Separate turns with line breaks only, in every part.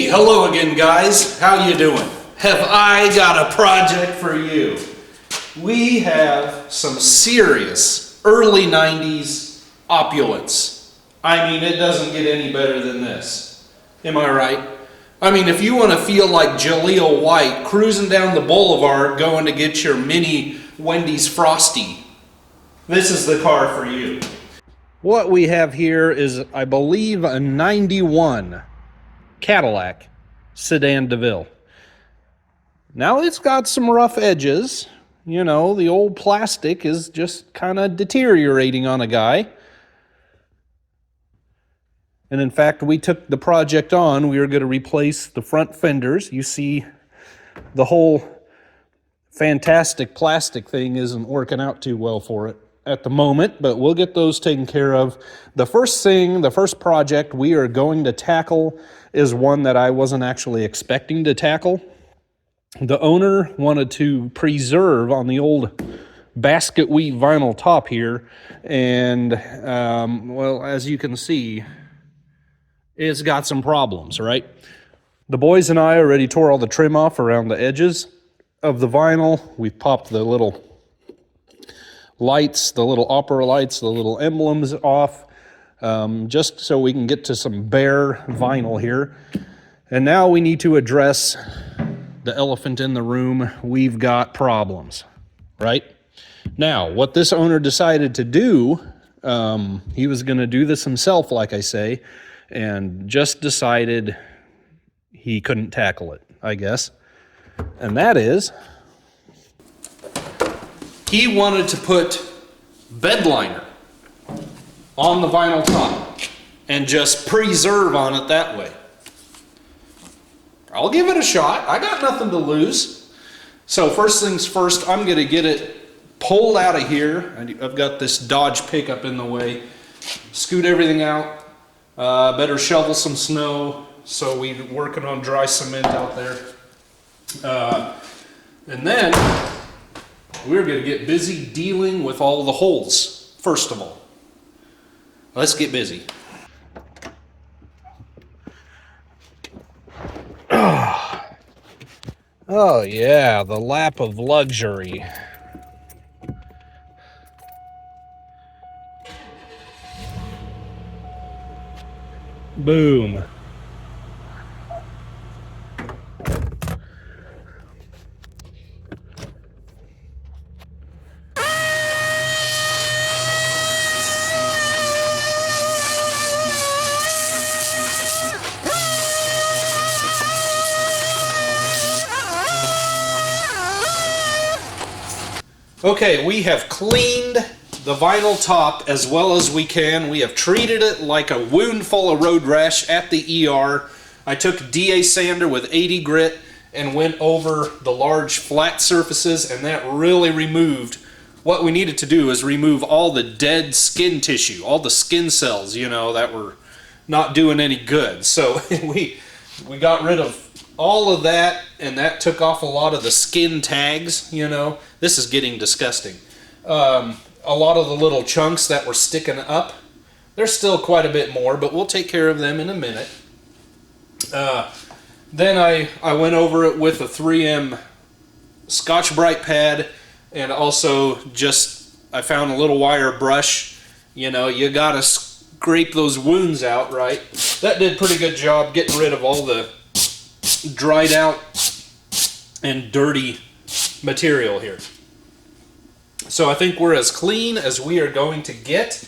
Hey, hello again, guys. How you doing? Have I got a project for you? We have some serious early 90s opulence. I mean, it doesn't get any better than this. Am I right? I mean, if you want to feel like Jaleel White cruising down the boulevard going to get your mini Wendy's Frosty, this is the car for you. What we have here is, I believe, a 91 Cadillac Sedan Deville. Now it's got some rough edges. You know, the old plastic is just kind of deteriorating on a guy. And in fact, we took the project on. We were going to replace the front fenders. You see, the whole fantastic plastic thing isn't working out too well for it at the moment, but we'll get those taken care of. The first project we are going to tackle is one that I wasn't actually expecting to tackle. The owner wanted to preserve on the old basket weave vinyl top here, and well, as you can see, it's got some problems, right? The boys and I already tore all the trim off around the edges of the vinyl. We've popped the little lights, the little opera lights, the little emblems off, just so we can get to some bare vinyl here. And now we need to address the elephant in the room. We've got problems, right? Now, what this owner decided to do, he was going to do this himself, like I say, and just decided he couldn't tackle it, I guess. And that is, he wanted to put bed liner on the vinyl top and just preserve on it that way. I'll give it a shot. I got nothing to lose. So first things first, I'm going to get it pulled out of here. I've got this Dodge pickup in the way. Scoot everything out. Better shovel some snow, so we're working on dry cement out there. And then we're going to get busy dealing with all the holes, first of all. Let's get busy. Oh yeah, the lap of luxury. Boom. Okay, we have cleaned the vinyl top as well as we can. We have treated it like a wound full of road rash at the ER. I took DA sander with 80 grit and went over the large flat surfaces, and that really removed, what we needed to do is remove all the dead skin tissue, all the skin cells, you know, that were not doing any good. So we got rid of all of that, and that took off a lot of the skin tags, you know. This is getting disgusting. A lot of the little chunks that were sticking up, there's still quite a bit more, but we'll take care of them in a minute. Then I went over it with a 3M Scotch-Brite pad, and also just, I found a little wire brush. You know, you gotta scrape those wounds out, right? That did a pretty good job getting rid of all the dried out and dirty material here. So I think we're as clean as we are going to get.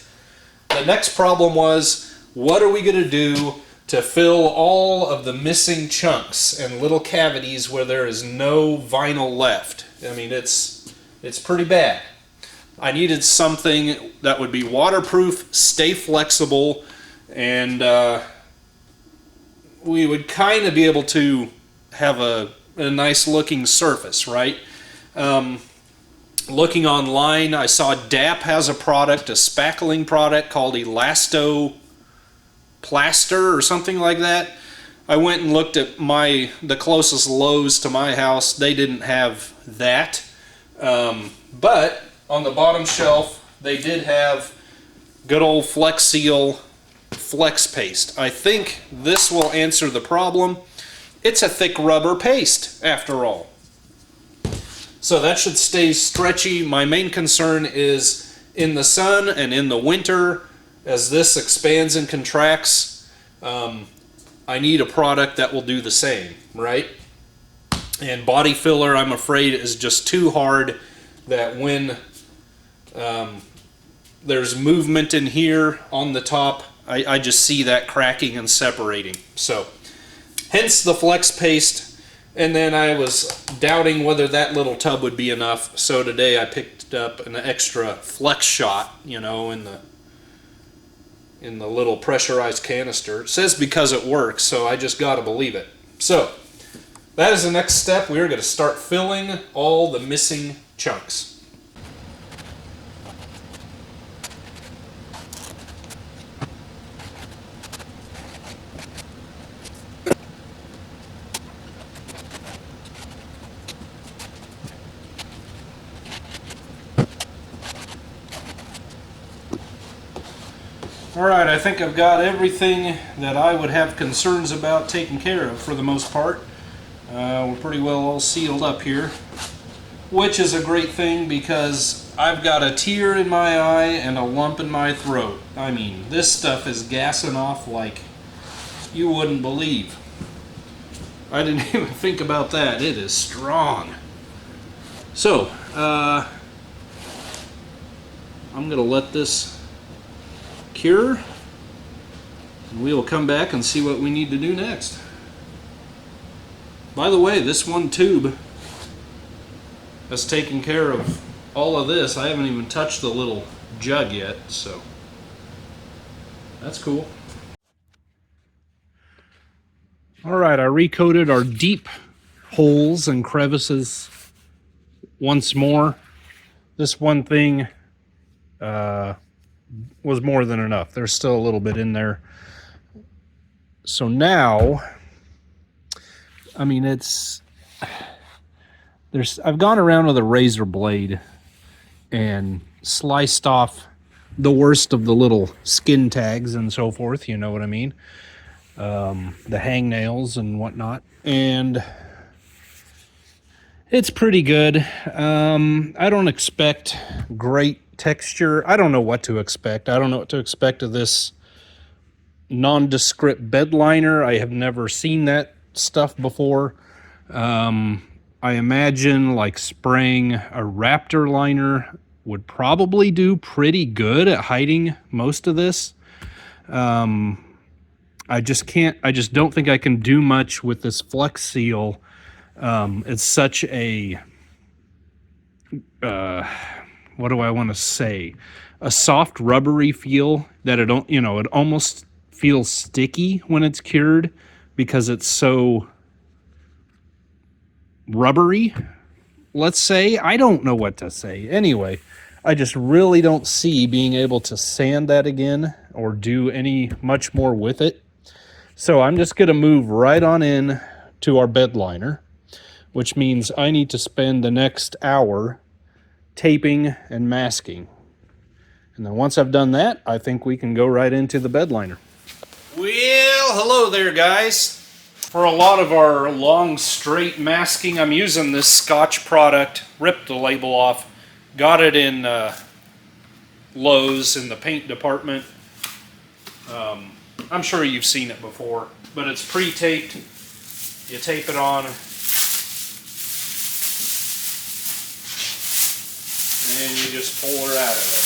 The next problem was, what are we going to do to fill all of the missing chunks and little cavities where there is no vinyl left? I mean, it's pretty bad. I needed something that would be waterproof, stay flexible, and we would kind of be able to have a nice looking surface, right? Looking online, I saw DAP has a product, a spackling product called Elasto Plaster or something like that. I went and looked at the closest Lowe's to my house. They didn't have that. But on the bottom shelf, they did have good old Flex Seal Flex Paste. I think this will answer the problem. it's a thick rubber paste after all. So that should stay stretchy. My main concern is in the sun and in the winter, as this expands and contracts, I need a product that will do the same, right? And body filler, I'm afraid, is just too hard, that when there's movement in here on the top, I just see that cracking and separating. So, hence the flex paste. And then I was doubting whether that little tub would be enough. So today I picked up an extra flex shot, you know, in the little pressurized canister. It says because it works, so I just got to believe it. So, that is the next step. We're going to start filling all the missing chunks. Alright, I think I've got everything that I would have concerns about taken care of for the most part. We're pretty well all sealed up here, which is a great thing because I've got a tear in my eye and a lump in my throat. I mean, this stuff is gassing off like you wouldn't believe. I didn't even think about that. It is strong. So, I'm going to let this cure, and we will come back and see what we need to do next. By the way, this one tube has taken care of all of this. I haven't even touched the little jug yet, so that's cool. Alright, I recoated our deep holes and crevices once more. This one thing was more than enough. There's still a little bit in there. So now, I mean, I've gone around with a razor blade and sliced off the worst of the little skin tags and so forth, you know what I mean? The hangnails and whatnot. And it's pretty good. I don't expect great texture. I don't know what to expect. I don't know what to expect of this nondescript bed liner. I have never seen that stuff before. I imagine like spraying a Raptor liner would probably do pretty good at hiding most of this. I just don't think I can do much with this Flex Seal. It's such a what do I want to say? A soft rubbery feel that it almost feels sticky when it's cured because it's so rubbery, let's say. I don't know what to say. Anyway, I just really don't see being able to sand that again or do any much more with it. So I'm just going to move right on in to our bed liner, which means I need to spend the next hour taping and masking. And then once I've done that, I think we can go right into the bed liner. Well, hello there, guys. For a lot of our long straight masking, I'm using this Scotch product. Ripped the label off. Got it in Lowe's in the paint department. I'm sure you've seen it before, but it's pre-taped. You tape it on, and you just pull her out of there.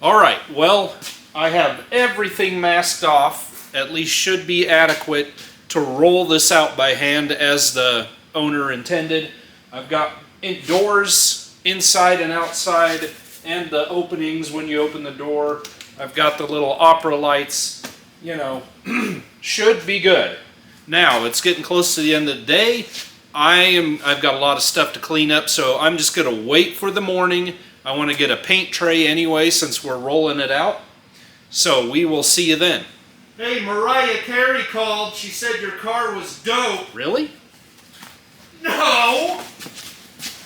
Alright, well, I have everything masked off, at least should be adequate to roll this out by hand as the owner intended. I've got doors inside and outside and the openings when you open the door. I've got the little opera lights, you know, should be good. Now, it's getting close to the end of the day. I've got a lot of stuff to clean up, so I'm just going to wait for the morning. I want to get a paint tray anyway since we're rolling it out. So we will see you then. Hey, Mariah Carey called. She said your car was dope. Really? No!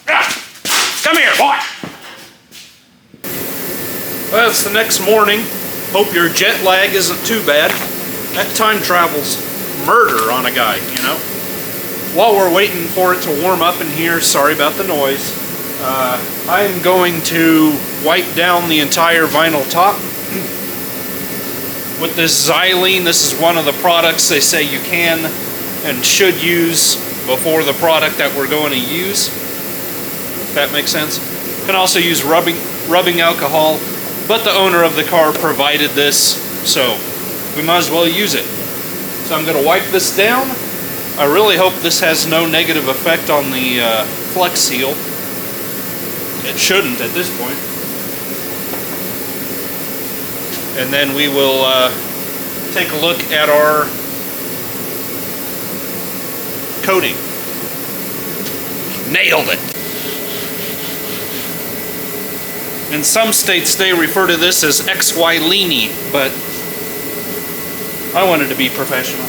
Come here, boy! Well, it's the next morning. Hope your jet lag isn't too bad. That time travel's murder on a guy, you know? While we're waiting for it to warm up in here, sorry about the noise, I'm going to wipe down the entire vinyl top with this xylene. This is one of the products they say you can and should use before the product that we're going to use. If that makes sense. You can also use rubbing alcohol, but the owner of the car provided this, so we might as well use it. So I'm going to wipe this down. I really hope this has no negative effect on the Flex Seal. It shouldn't at this point. And then we will take a look at our coating. Nailed it! In some states they refer to this as XY leany, but I wanted to be professional.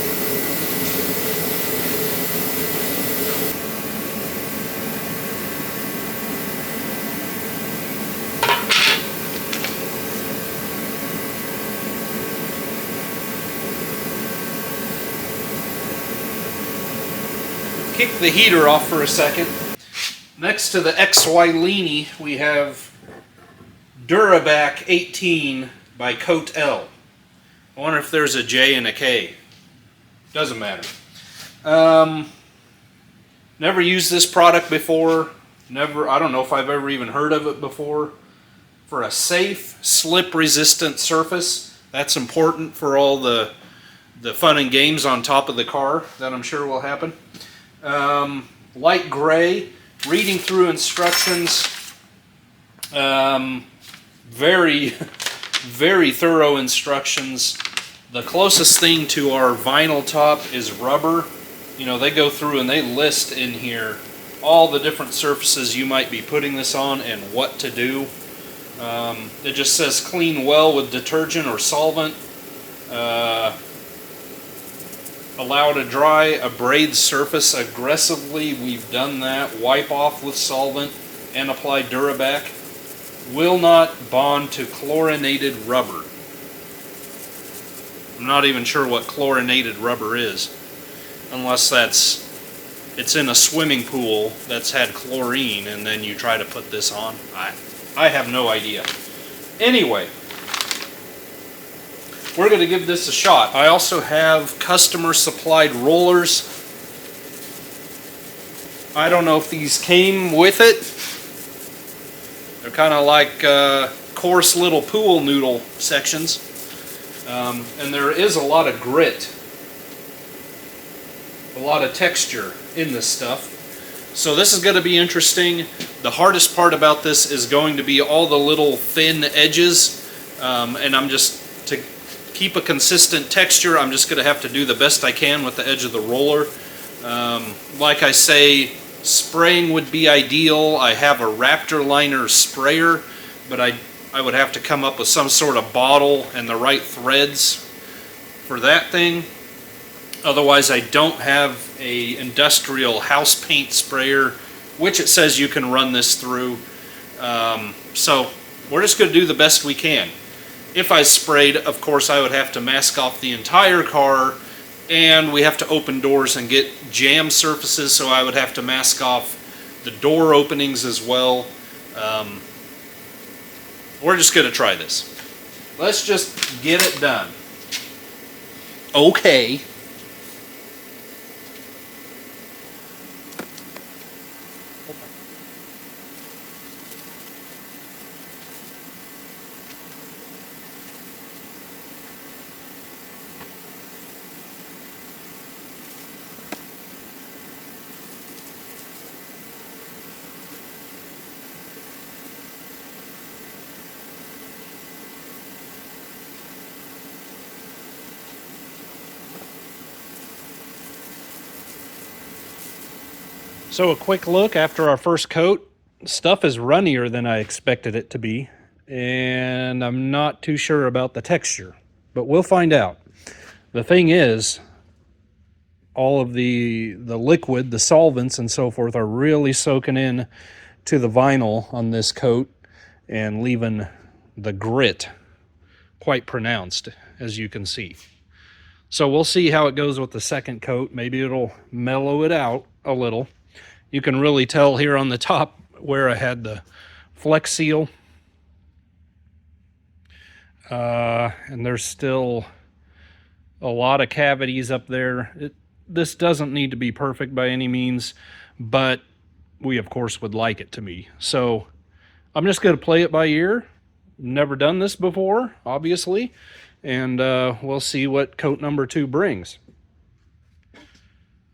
Kick the heater off for a second. Next to the XY leany, we have Durabac 18 by Coat L. I wonder if there's a J and a K. Doesn't matter. Never used this product before. I don't know if I've ever even heard of it before. For a safe, slip-resistant surface. That's important for all the fun and games on top of the car that I'm sure will happen. Light gray. Reading through instructions. Very, very thorough instructions. The closest thing to our vinyl top is rubber. You know, they go through and they list in here all the different surfaces you might be putting this on and what to do. It just says clean well with detergent or solvent. Allow to dry, abrade surface aggressively. We've done that. Wipe off with solvent and apply Durabac. Will not bond to chlorinated rubber. I'm not even sure what chlorinated rubber is, unless it's in a swimming pool that's had chlorine and then you try to put this on. I have no idea. Anyway, we're going to give this a shot. I also have customer supplied rollers. I don't know if these came with it. They're kind of like coarse little pool noodle sections. And there is a lot of grit, a lot of texture in this stuff. So this is going to be interesting. The hardest part about this is going to be all the little thin edges. And I'm just, to keep a consistent texture, I'm just going to have to do the best I can with the edge of the roller. Like I say, spraying would be ideal. I have a Raptor liner sprayer, but I would have to come up with some sort of bottle and the right threads for that thing. Otherwise, I don't have a industrial house paint sprayer, which it says you can run this through. So we're just going to do the best we can. If I sprayed, of course, I would have to mask off the entire car, and we have to open doors and get jam surfaces, so I would have to mask off the door openings as well. We're just going to try this. Let's just get it done. Okay. So a quick look after our first coat. Stuff is runnier than I expected it to be.
and I'm not too sure about the texture, but we'll find out. The thing is, all of the liquid, the solvents and so forth are really soaking in to the vinyl on this coat and leaving the grit quite pronounced, as you can see. So we'll see how it goes with the second coat. Maybe it'll mellow it out a little. You can really tell here on the top where I had the Flex Seal. And there's still a lot of cavities up there. This doesn't need to be perfect by any means, but we of course would like it to be. So I'm just going to play it by ear. Never done this before, obviously, and we'll see what coat number 2 brings.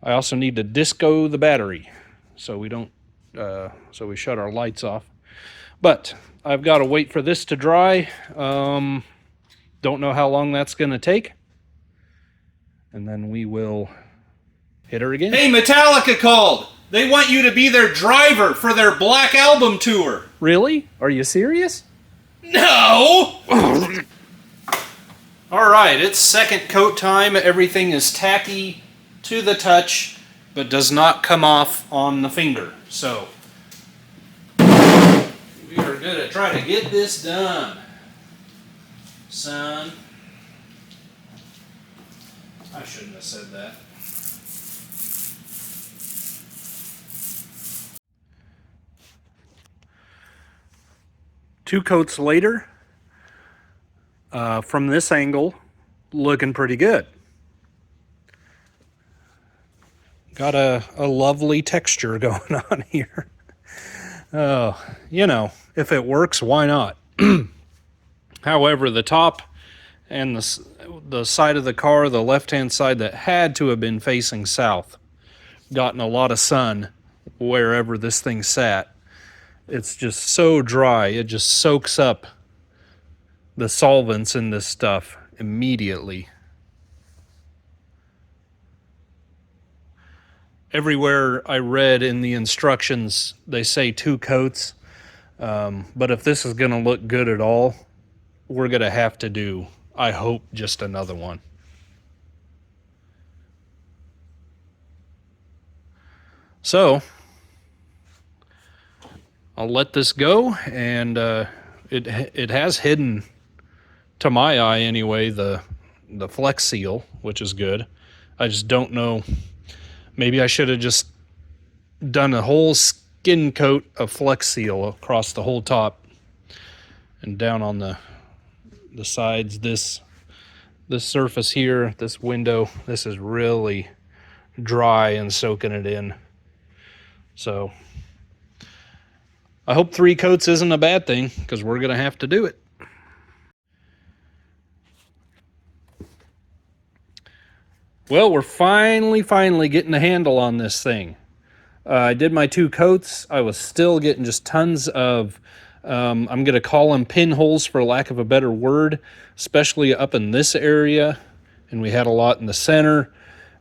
I also need to disco the battery so we don't so we shut our lights off. But I've got to wait for this to dry. Don't know how long that's going to take. And then we will hit her again.
Hey, Metallica called! They want you to be their driver for their Black Album tour!
Really? Are you serious?
No! Alright, it's second coat time. Everything is tacky to the touch, but does not come off on the finger. So, we are going to try to get this done. Son. I shouldn't have said that.
Two coats later, from this angle, looking pretty good. Got a lovely texture going on here. Oh, you know, if it works, why not? However, the top and the side of the car, the left-hand side that had to have been facing south, gotten a lot of sun wherever this thing sat. It's just so dry, it just soaks up the solvents in this stuff immediately. Everywhere I read in the instructions, they say 2 coats, but if this is going to look good at all, we're going to have to do, I hope, just another one. So I'll let this go, and it has hidden, to my eye anyway, the Flex Seal, which is good. I just don't know. Maybe I should have just done a whole skin coat of Flex Seal across the whole top and down on the sides. This surface here, this window, this is really dry and soaking it in. So I hope 3 coats isn't a bad thing, because we're going to have to do it. Well, we're finally getting a handle on this thing. I did my 2 coats. I was still getting just tons of, I'm going to call them pinholes for lack of a better word, especially up in this area. And we had a lot in the center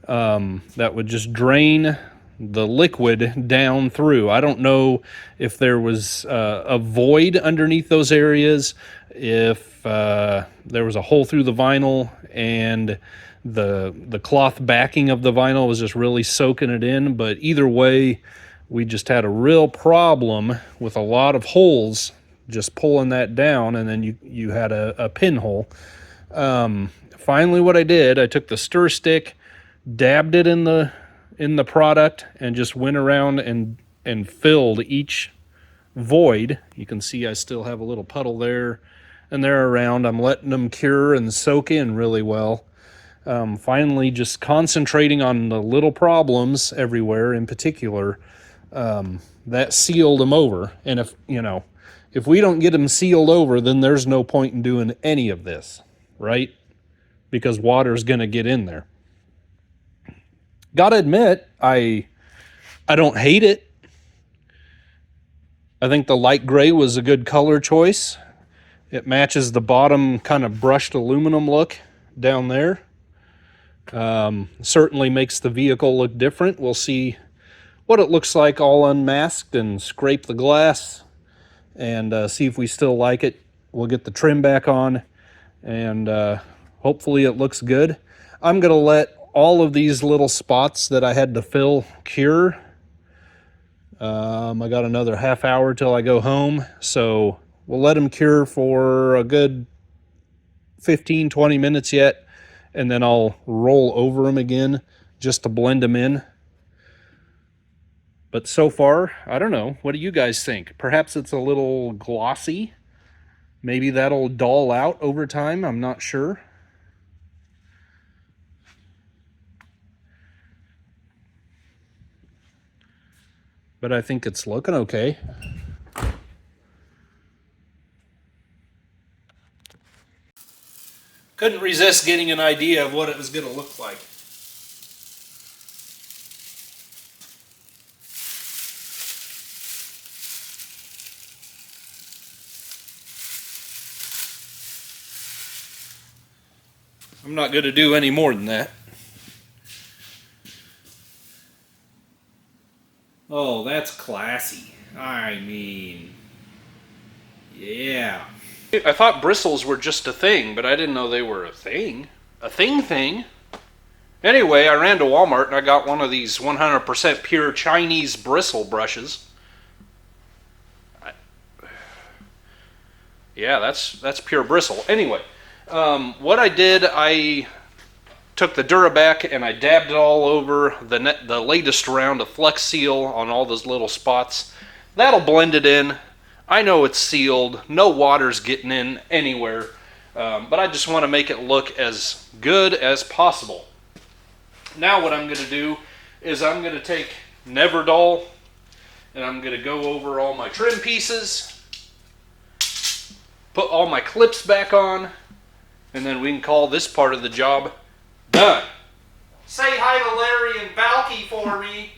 that would just drain the liquid down through. I don't know if there was a void underneath those areas, if there was a hole through the vinyl and the cloth backing of the vinyl was just really soaking it in. But either way, we just had a real problem with a lot of holes just pulling that down, and then you had a pinhole. Finally, what I did, I took the stir stick, dabbed it in the product, and just went around and filled each void. You can see I still have a little puddle there and there around. I'm letting them cure and soak in really well. Finally, just concentrating on the little problems everywhere in particular, that sealed them over. And if we don't get them sealed over, then there's no point in doing any of this, right? Because water's going to get in there. Gotta admit, I don't hate it. I think the light gray was a good color choice. It matches the bottom kind of brushed aluminum look down there. Certainly makes the vehicle look different. We'll see what it looks like all unmasked and scrape the glass and see if we still like it. we'll get the trim back on, and hopefully it looks good. I'm gonna let all of these little spots that I had to fill cure. I got another half hour till I go home, so we'll let them cure for a good 15-20 minutes yet, and then I'll roll over them again just to blend them in. But so far, I don't know. What do you guys think? Perhaps it's a little glossy. Maybe that'll dull out over time. I'm not sure. But I think it's looking okay.
Couldn't resist getting an idea of what it was going to look like. I'm not going to do any more than that. Oh, that's classy. I mean, yeah. I thought bristles were just a thing, but I didn't know they were a thing. A thing. Anyway, I ran to Walmart and I got one of these 100% pure Chinese bristle brushes. Yeah, that's pure bristle. Anyway, what I did, I took the Durabac and I dabbed it all over the latest round of Flex Seal on all those little spots. That'll blend it in. I know it's sealed. No water's getting in anywhere. But I just want to make it look as good as possible. Now what I'm going to do is I'm going to take Neverdoll and I'm going to go over all my trim pieces, put all my clips back on, and then we can call this part of the job done. Say hi to Larry and Valky for me.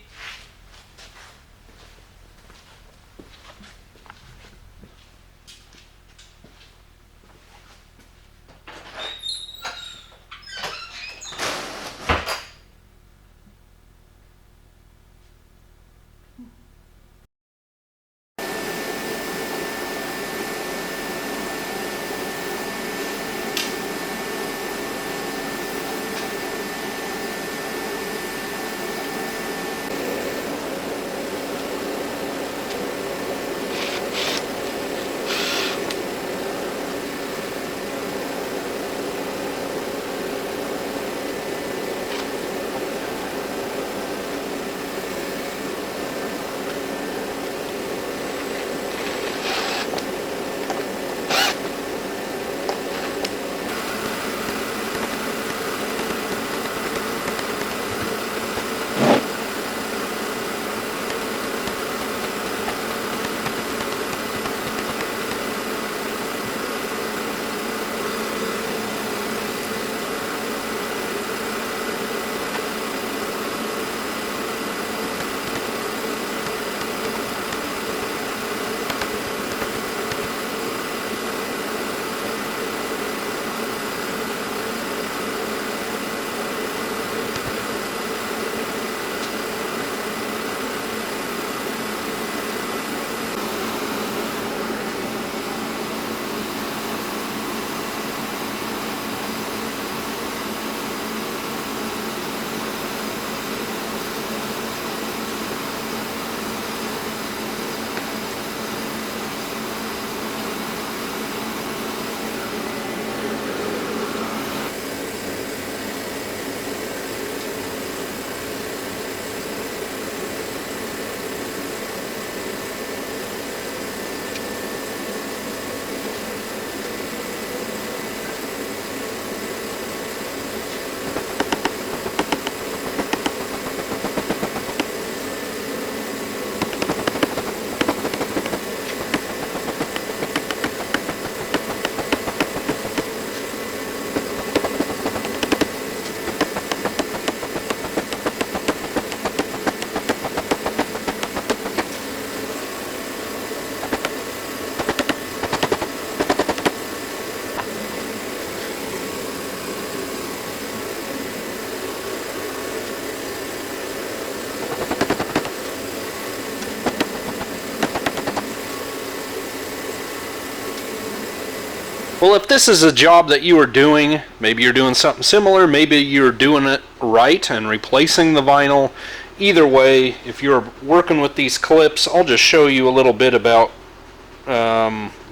Well, if this is a job that you are doing, maybe you're doing something similar, maybe you're doing it right and replacing the vinyl. Either way, if you're working with these clips, I'll just show you a little bit about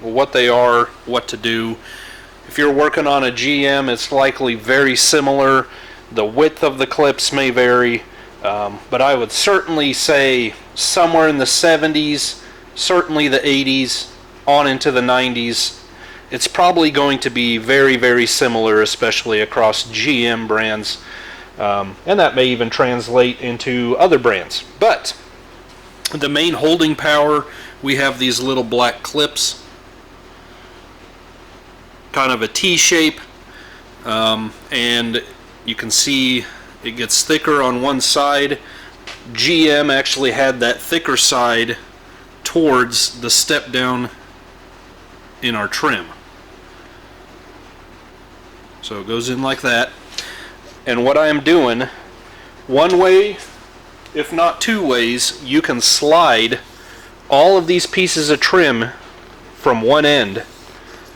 what they are, what to do. If you're working on a GM, it's likely very similar. The width of the clips may vary, but I would certainly say somewhere in the 70s, certainly the 80s, on into the 90s. It's probably going to be very, very similar, especially across GM brands, and that may even translate into other brands. But the main holding power, we have these little black clips, kind of a T shape, and you can see it gets thicker on one side. GM actually had that thicker side towards the step down in our trim. So it goes in like that. And what I am doing, one way, if not two ways, you can slide all of these pieces of trim from one end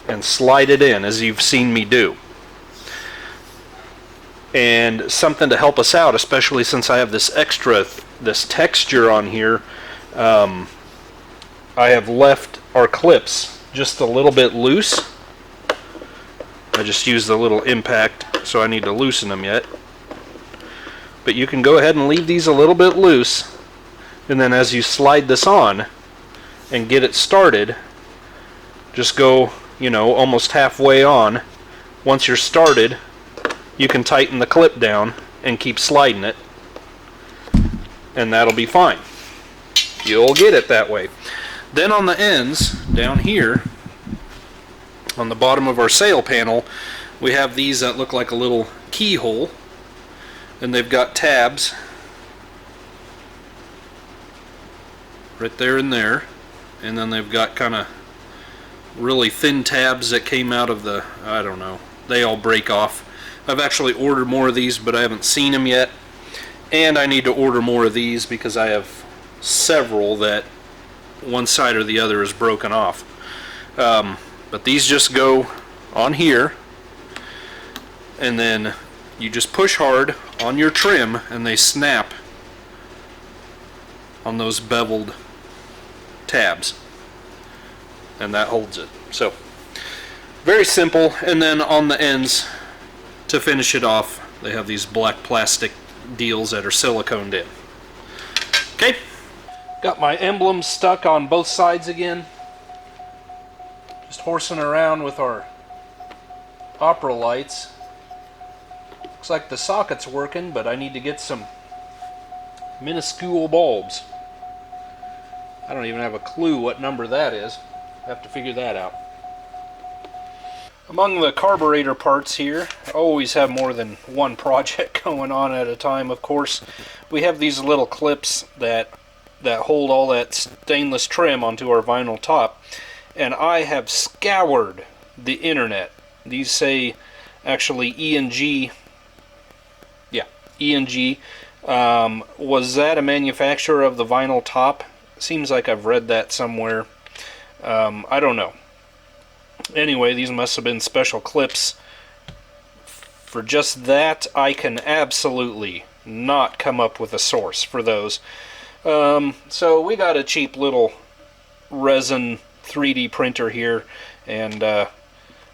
and slide it in, as you've seen me do. And something to help us out, especially since I have this this texture on here, I have left our clips just a little bit loose. I just used a little impact, so I need to loosen them yet. But you can go ahead and leave these a little bit loose, and then as you slide this on and get it started, just go, almost halfway on. Once you're started, you can tighten the clip down and keep sliding it, and that'll be fine. You'll get it that way. Then on the ends, down here, on the bottom of our sail panel, we have these that look like a little keyhole, and they've got tabs right there and there, and then they've got kind of really thin tabs that came out of the, I don't know, they all break off. I've actually ordered more of these, but I haven't seen them yet, and I need to order more of these because I have several that one side or the other is broken off. But these just go on here, and then you just push hard on your trim and they snap on those beveled tabs, and that holds it. So very simple. And then on the ends, to finish it off, they have these black plastic deals that are siliconed in. Okay, got my emblem stuck on both sides again. Just horsing around with our opera lights. Looks like the socket's working, but I need to get some minuscule bulbs. I don't even have a clue what number that is. I have to figure that out. Among the carburetor parts here, I always have more than one project going on at a time, of course. We have these little clips that hold all that stainless trim onto our vinyl top. And I have scoured the internet. These say actually E&G. Yeah, E&G. Was that a manufacturer of the vinyl top? Seems like I've read that somewhere. I don't know. Anyway, these must have been special clips. For just that, I can absolutely not come up with a source for those. So we got a cheap little resin 3D printer here, and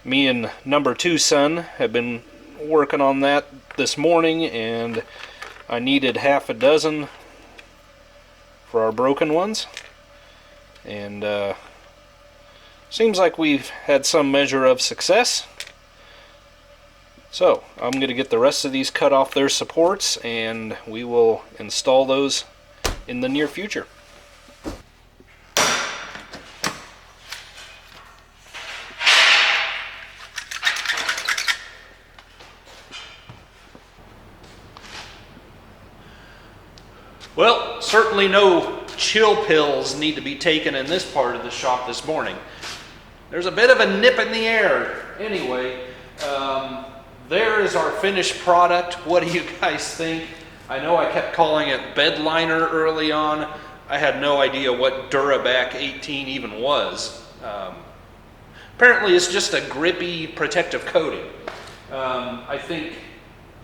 me and number 2 son have been working on that this morning, and I needed half a dozen for our broken ones, and seems like we've had some measure of success. So I'm going to get the rest of these cut off their supports, and we will install those in the near future. Well, certainly no chill pills need to be taken in this part of the shop this morning. There's a bit of a nip in the air. Anyway, there is our finished product. What do you guys think? I know I kept calling it bed liner early on. I had no idea what Durabac 18 even was.
apparently it's just a grippy protective coating. I think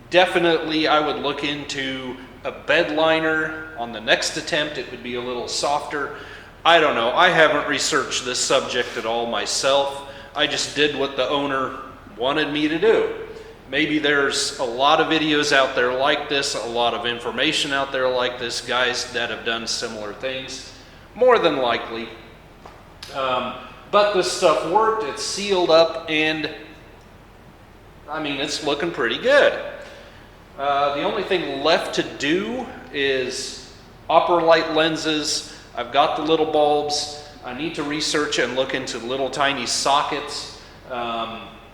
definitely I would look into a bed liner. On the next attempt it would be a little softer. I don't know. I haven't researched this subject at all myself. I just did what the owner wanted me to do. Maybe there's a lot of videos out there like this, a lot of information out there like this, guys that have done similar things, more than likely. But this stuff worked, it's sealed up, and I mean, it's looking pretty good. The only thing left to do is opera light lenses. I've got the little bulbs. I need to research and look into little tiny sockets,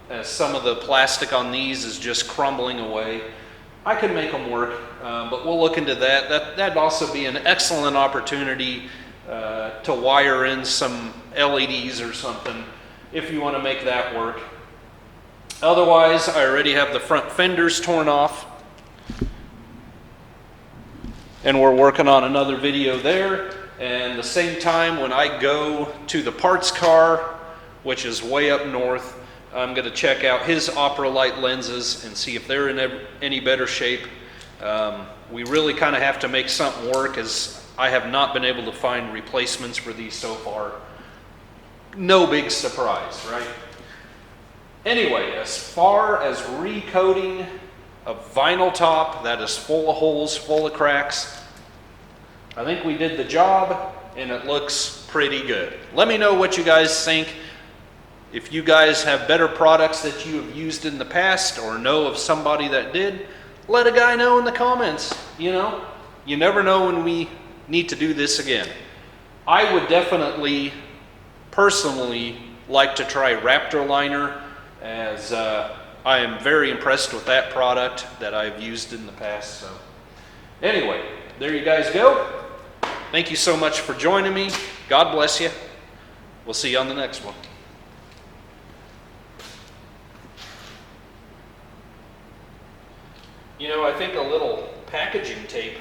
as some of the plastic on these is just crumbling away. I can make them work, but we'll look into that. That'd also be an excellent opportunity to wire in some LEDs or something if you want to make that work. Otherwise, I already have the front fenders torn off, and we're working on another video there. And the same time, when I go to the parts car, which is way up north, I'm going to check out his opera light lenses and see if they're in any better shape. We really kind of have to make something work, as I have not been able to find replacements for these so far. No big surprise, right? Anyway, as far as recoating a vinyl top that is full of holes, full of cracks, I think we did the job, and it looks pretty good. Let me know what you guys think. If you guys have better products that you have used in the past or know of somebody that did, let a guy know in the comments. You know, you never know when we need to do this again. I would definitely, personally, like to try Raptor Liner, as I am very impressed with that product that I've used in the past. So anyway, there you guys go. Thank you so much for joining me. God bless you. We'll see you on the next one. You know, I think a little packaging tape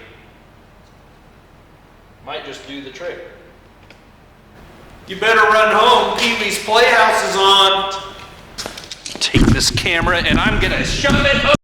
might just do the trick. You better run home. Pee-wee's Playhouse is on. Take this camera and I'm gonna shove it up.